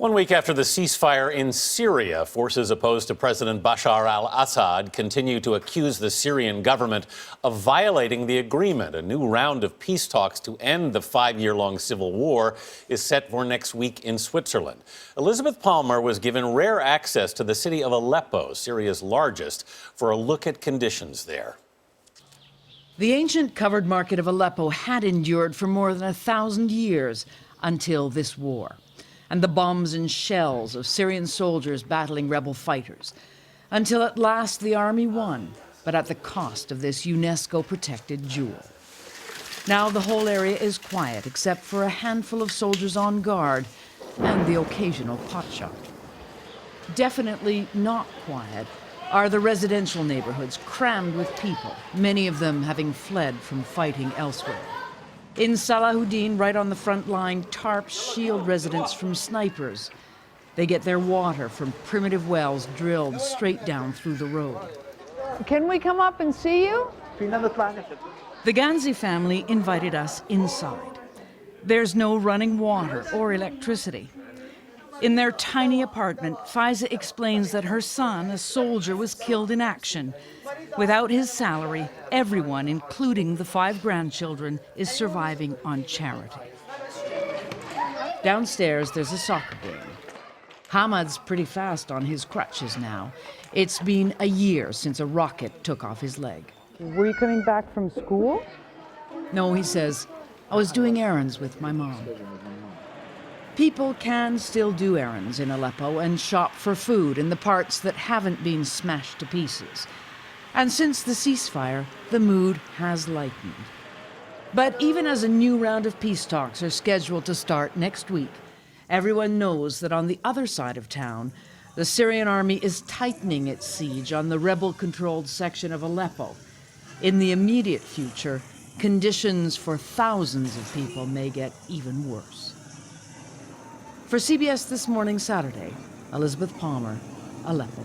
1 week after the ceasefire in Syria, forces opposed to President Bashar al-Assad continue to accuse the Syrian government of violating the agreement. A new round of peace talks to end the 5-year-long civil war is set for next week in Switzerland. Elizabeth Palmer was given rare access to the city of Aleppo, Syria's largest, for a look at conditions there. The ancient covered market of Aleppo had endured for more than 1,000 years until this war, and the bombs and shells of Syrian soldiers battling rebel fighters, until at last the army won, but at the cost of this UNESCO-protected jewel. Now the whole area is quiet, except for a handful of soldiers on guard and the occasional potshot. Definitely not quiet are the residential neighborhoods crammed with people, many of them having fled from fighting elsewhere. In Salahuddin, right on the front line, tarps shield residents from snipers. They get their water from primitive wells drilled straight down through the road. Can we come up and see you? The Ganzi family invited us inside. There's no running water or electricity. In their tiny apartment, Faiza explains that her son, a soldier, was killed in action. Without his salary, everyone, including the 5 grandchildren, is surviving on charity. Downstairs, there's a soccer game. Hamad's pretty fast on his crutches now. It's been a year since a rocket took off his leg. Were you coming back from school? No, he says, I was doing errands with my mom. People can still do errands in Aleppo and shop for food in the parts that haven't been smashed to pieces. And since the ceasefire, the mood has lightened. But even as a new round of peace talks are scheduled to start next week, everyone knows that on the other side of town, the Syrian army is tightening its siege on the rebel-controlled section of Aleppo. In the immediate future, conditions for thousands of people may get even worse. For CBS This Morning Saturday, Elizabeth Palmer, Aleppo.